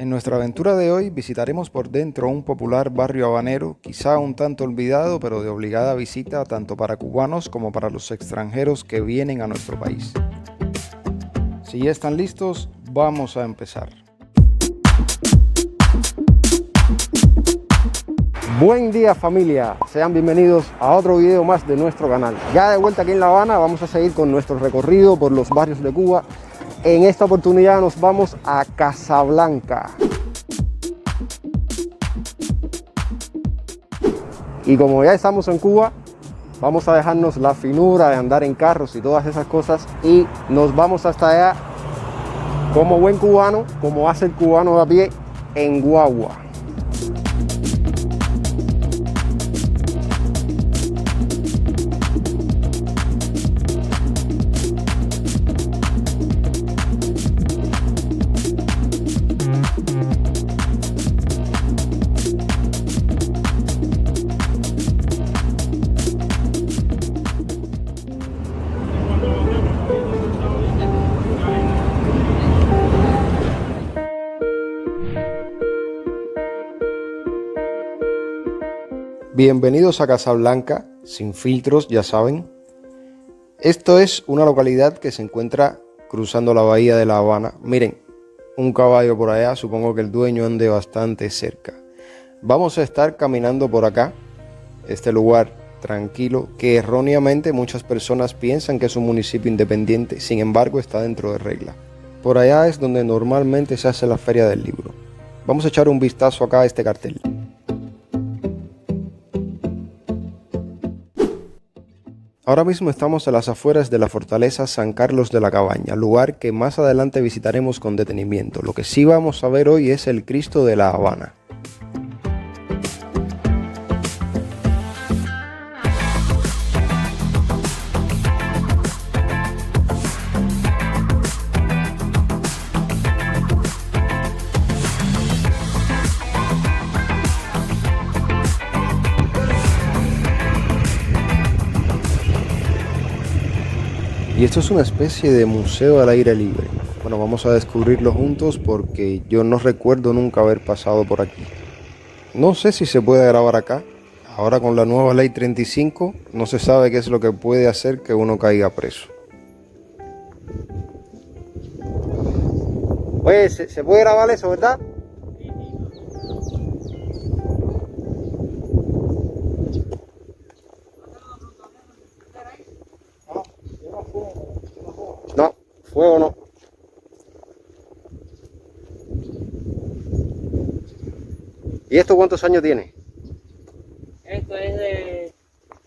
En nuestra aventura de hoy visitaremos por dentro un popular barrio habanero, quizá un tanto olvidado, pero de obligada visita tanto para cubanos como para los extranjeros que vienen a nuestro país. Si ya están listos, vamos a empezar. Buen día familia, sean bienvenidos a otro video más de nuestro canal. Ya de vuelta aquí en La Habana, vamos a seguir con nuestro recorrido por los barrios de Cuba. En esta oportunidad nos vamos a Casablanca. Y como ya estamos en Cuba, vamos a dejarnos la finura de andar en carros y todas esas cosas y nos vamos hasta allá como buen cubano, como hace el cubano de a pie, en guagua. Bienvenidos a Casablanca, sin filtros, ya saben. Esto es una localidad que se encuentra cruzando la bahía de La Habana. Miren, un caballo por allá, supongo que el dueño ande bastante cerca. Vamos a estar caminando por acá, este lugar tranquilo, que erróneamente muchas personas piensan que es un municipio independiente, sin embargo está dentro de regla. Por allá es donde normalmente se hace la feria del libro. Vamos a echar un vistazo acá a este cartel. Ahora mismo estamos a las afueras de la fortaleza San Carlos de la Cabaña, lugar que más adelante visitaremos con detenimiento. Lo que sí vamos a ver hoy es el Cristo de La Habana. Y esto es una especie de museo al aire libre. Bueno, vamos a descubrirlo juntos porque yo no recuerdo nunca haber pasado por aquí. No sé si se puede grabar acá. Ahora con la nueva ley 35 no se sabe qué es lo que puede hacer que uno caiga preso. Oye, ¿se puede grabar eso, verdad? No, fuego no. ¿Y esto cuántos años tiene? Esto es de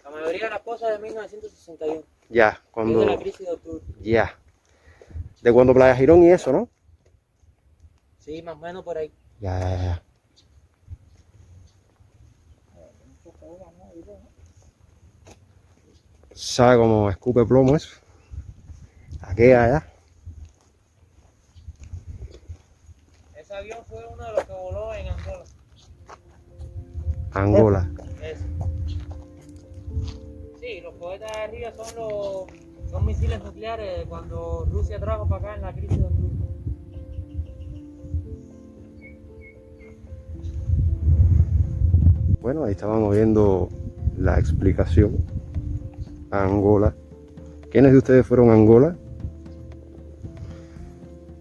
la mayoría de las cosas de 1961. Ya, Es de la crisis de octubre. Ya. De cuando Playa Girón y eso, ¿no? Sí, más o menos por ahí. Ya. ¿Sabe cómo escupe plomo eso? Aquí, allá. Ese avión fue uno de los que voló en Angola. Angola. Ese. Sí, los cohetes de arriba son misiles nucleares cuando Rusia trajo para acá en la crisis de octubre. Bueno, ahí estábamos viendo la explicación a Angola. ¿Quiénes de ustedes fueron a Angola?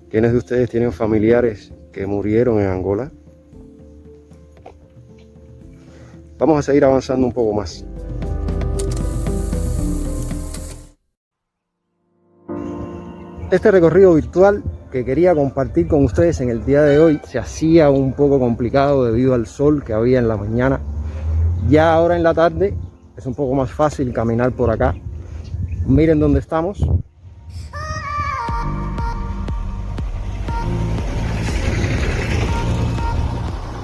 ¿Quiénes de ustedes tienen familiares que murieron en Angola? Vamos a seguir avanzando un poco más. Este recorrido virtual que quería compartir con ustedes en el día de hoy se hacía un poco complicado debido al sol que había en la mañana. Ya ahora en la tarde es un poco más fácil caminar por acá. Miren dónde estamos.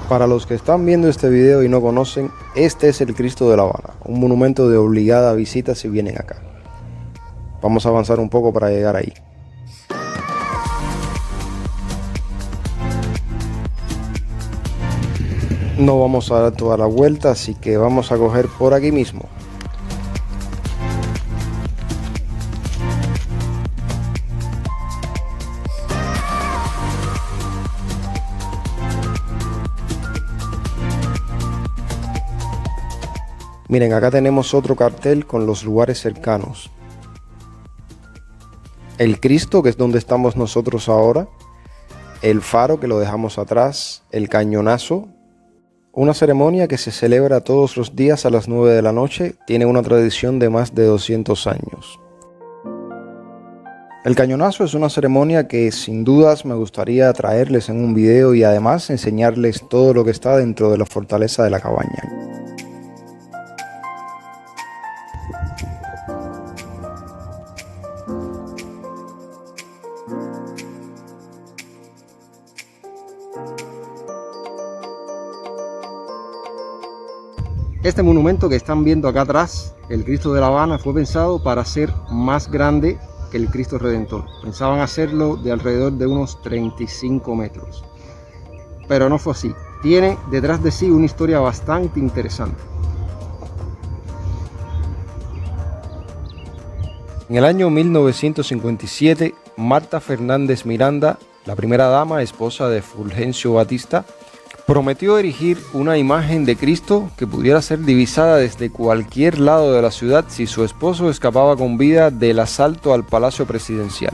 Para los que están viendo este video y no conocen, este es el Cristo de La Habana, un monumento de obligada visita si vienen acá. Vamos a avanzar un poco para llegar ahí. No vamos a dar toda la vuelta, así que vamos a coger por aquí mismo. Miren, acá tenemos otro cartel con los lugares cercanos. El Cristo, que es donde estamos nosotros ahora. El faro, que lo dejamos atrás. El cañonazo. Una ceremonia que se celebra todos los días a las 9 de la noche. Tiene una tradición de más de 200 años. El cañonazo es una ceremonia que sin dudas me gustaría traerles en un video y además enseñarles todo lo que está dentro de la fortaleza de la cabaña. Este monumento que están viendo acá atrás, el Cristo de La Habana, fue pensado para ser más grande que el Cristo Redentor. Pensaban hacerlo de alrededor de unos 35 metros. Pero no fue así. Tiene detrás de sí una historia bastante interesante. En el año 1957, Marta Fernández Miranda, la primera dama, esposa de Fulgencio Batista, prometió erigir una imagen de Cristo que pudiera ser divisada desde cualquier lado de la ciudad si su esposo escapaba con vida del asalto al Palacio Presidencial.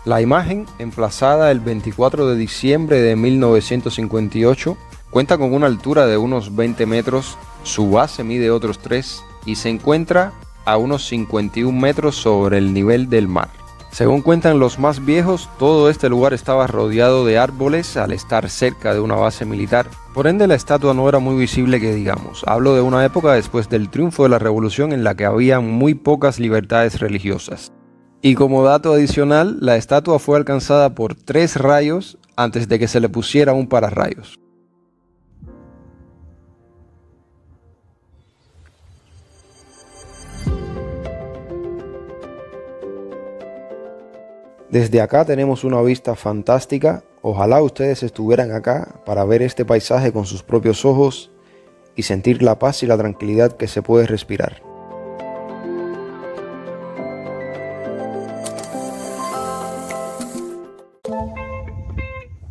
La imagen, emplazada el 24 de diciembre de 1958, cuenta con una altura de unos 20 metros, su base mide otros 3 y se encuentra a unos 51 metros sobre el nivel del mar. Según cuentan los más viejos, todo este lugar estaba rodeado de árboles al estar cerca de una base militar. Por ende, la estatua no era muy visible que digamos. Hablo de una época después del triunfo de la revolución en la que había muy pocas libertades religiosas. Y como dato adicional, la estatua fue alcanzada por 3 rayos antes de que se le pusiera un pararrayos. Desde acá tenemos una vista fantástica. Ojalá ustedes estuvieran acá para ver este paisaje con sus propios ojos y sentir la paz y la tranquilidad que se puede respirar.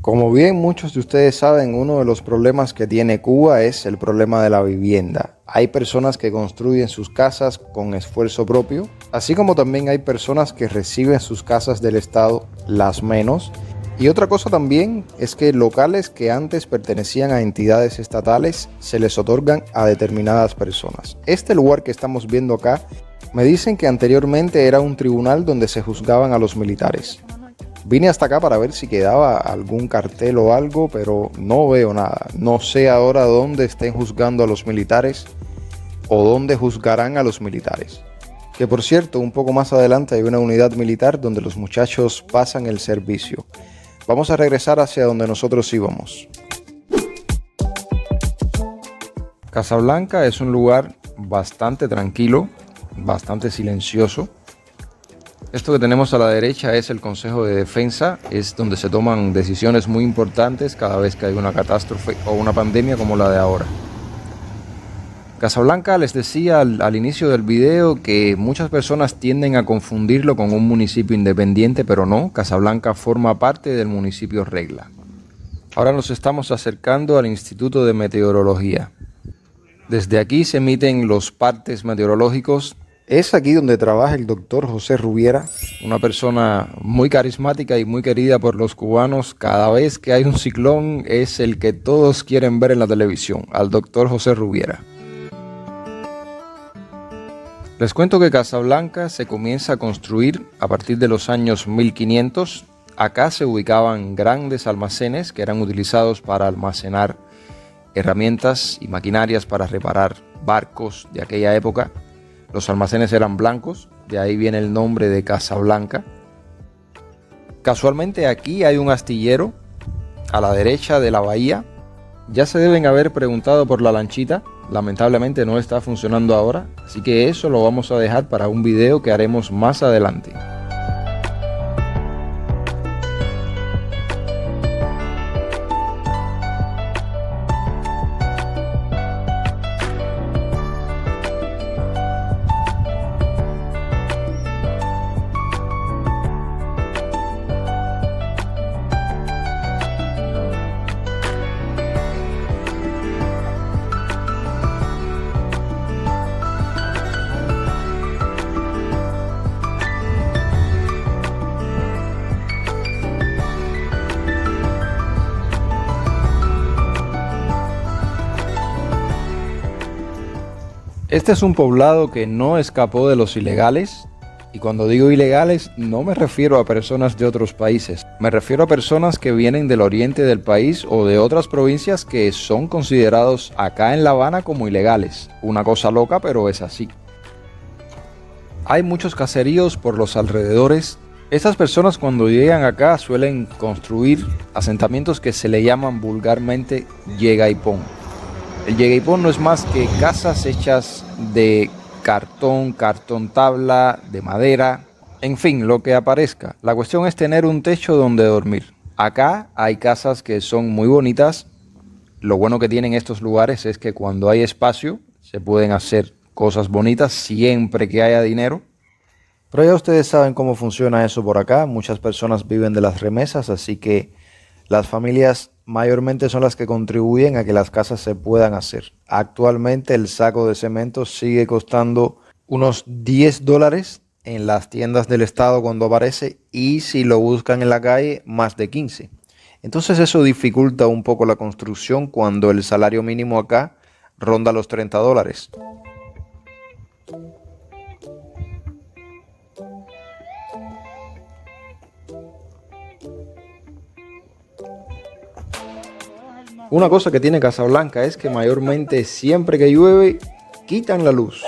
Como bien muchos de ustedes saben, uno de los problemas que tiene Cuba es el problema de la vivienda. Hay personas que construyen sus casas con esfuerzo propio, así como también hay personas que reciben sus casas del Estado, las menos. Y otra cosa también es que locales que antes pertenecían a entidades estatales se les otorgan a determinadas personas. Este lugar que estamos viendo acá, me dicen que anteriormente era un tribunal donde se juzgaban a los militares. Vine hasta acá para ver si quedaba algún cartel o algo, pero no veo nada. No sé ahora dónde estén juzgando a los militares o dónde juzgarán a los militares. Que por cierto, un poco más adelante hay una unidad militar donde los muchachos pasan el servicio. Vamos a regresar hacia donde nosotros íbamos. Casablanca es un lugar bastante tranquilo, bastante silencioso. Esto que tenemos a la derecha es el Consejo de Defensa, es donde se toman decisiones muy importantes cada vez que hay una catástrofe o una pandemia como la de ahora. Casablanca, les decía al inicio del video que muchas personas tienden a confundirlo con un municipio independiente, pero no, Casablanca forma parte del municipio Regla. Ahora nos estamos acercando al Instituto de Meteorología. Desde aquí se emiten los partes meteorológicos. Es aquí donde trabaja el doctor José Rubiera, una persona muy carismática y muy querida por los cubanos. Cada vez que hay un ciclón es el que todos quieren ver en la televisión, al doctor José Rubiera. Les cuento que Casablanca se comienza a construir a partir de los años 1500. Acá se ubicaban grandes almacenes que eran utilizados para almacenar herramientas y maquinarias para reparar barcos de aquella época. Los almacenes eran blancos, de ahí viene el nombre de Casablanca. Casualmente aquí hay un astillero a la derecha de la bahía. Ya se deben haber preguntado por la lanchita, lamentablemente no está funcionando ahora, así que eso lo vamos a dejar para un video que haremos más adelante. Este es un poblado que no escapó de los ilegales. Y cuando digo ilegales, no me refiero a personas de otros países. Me refiero a personas que vienen del oriente del país o de otras provincias que son considerados acá en La Habana como ilegales. Una cosa loca, pero es así. Hay muchos caseríos por los alrededores. Estas personas cuando llegan acá suelen construir asentamientos que se le llaman vulgarmente yegaipón. El yegaipón no es más que casas hechas de cartón tabla, de madera, en fin, lo que aparezca. La cuestión es tener un techo donde dormir. Acá hay casas que son muy bonitas. Lo bueno que tienen estos lugares es que cuando hay espacio se pueden hacer cosas bonitas siempre que haya dinero. Pero ya ustedes saben cómo funciona eso por acá. Muchas personas viven de las remesas, así que las familias mayormente son las que contribuyen a que las casas se puedan hacer. Actualmente el saco de cemento sigue costando unos $10 en las tiendas del estado cuando aparece, y si lo buscan en la calle más de 15. Entonces eso dificulta un poco la construcción cuando el salario mínimo acá ronda los $30. Una cosa que tiene Casablanca es que mayormente siempre que llueve quitan la luz.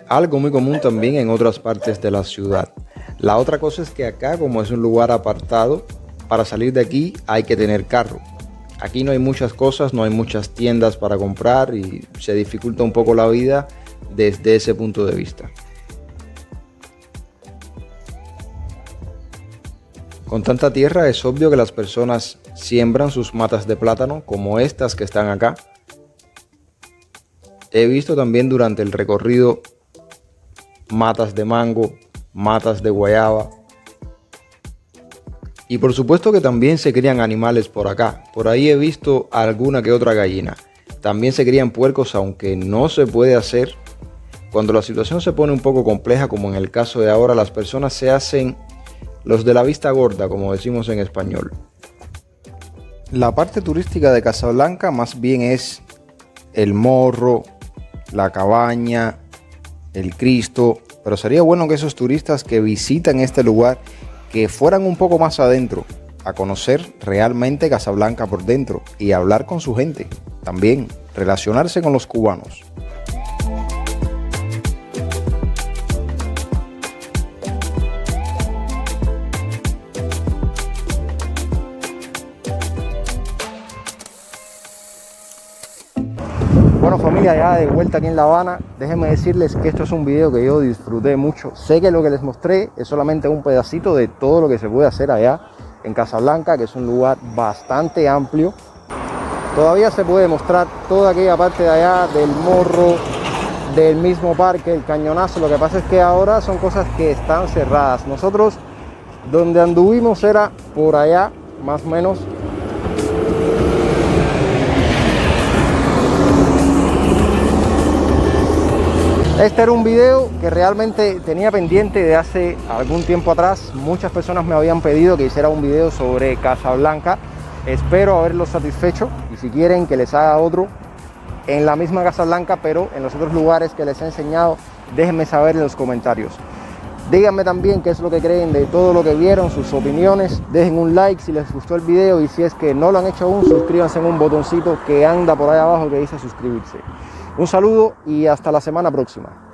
Algo muy común también en otras partes de la ciudad. La otra cosa es que acá, como es un lugar apartado, para salir de aquí hay que tener carro. Aquí no hay muchas cosas, no hay muchas tiendas para comprar y se dificulta un poco la vida desde ese punto de vista. Con tanta tierra es obvio que las personas siembran sus matas de plátano como estas que están acá. He visto también durante el recorrido matas de mango, matas de guayaba. Y por supuesto que también se crían animales por acá. Por ahí he visto alguna que otra gallina. También se crían puercos, aunque no se puede hacer. Cuando la situación se pone un poco compleja, como en el caso de ahora, las personas se hacen los de la vista gorda, como decimos en español. La parte turística de Casablanca más bien es el Morro, la Cabaña, el Cristo, pero sería bueno que esos turistas que visitan este lugar que fueran un poco más adentro, a conocer realmente Casablanca por dentro y hablar con su gente, también relacionarse con los cubanos. Bueno familia, ya de vuelta aquí en La Habana, déjenme decirles que esto es un video que yo disfruté mucho. Sé que lo que les mostré es solamente un pedacito de todo lo que se puede hacer allá en Casablanca, que es un lugar bastante amplio. Todavía se puede mostrar toda aquella parte de allá del Morro, del mismo parque, el Cañonazo. Lo que pasa es que ahora son cosas que están cerradas. Nosotros donde anduvimos era por allá, más o menos. Este era un video que realmente tenía pendiente de hace algún tiempo atrás. Muchas personas me habían pedido que hiciera un video sobre Casablanca. Espero haberlos satisfecho, y si quieren que les haga otro en la misma Casablanca, pero en los otros lugares que les he enseñado, déjenme saber en los comentarios. Díganme también qué es lo que creen de todo lo que vieron, sus opiniones. Dejen un like si les gustó el video, y si es que no lo han hecho aún, suscríbanse en un botoncito que anda por ahí abajo que dice suscribirse. Un saludo y hasta la semana próxima.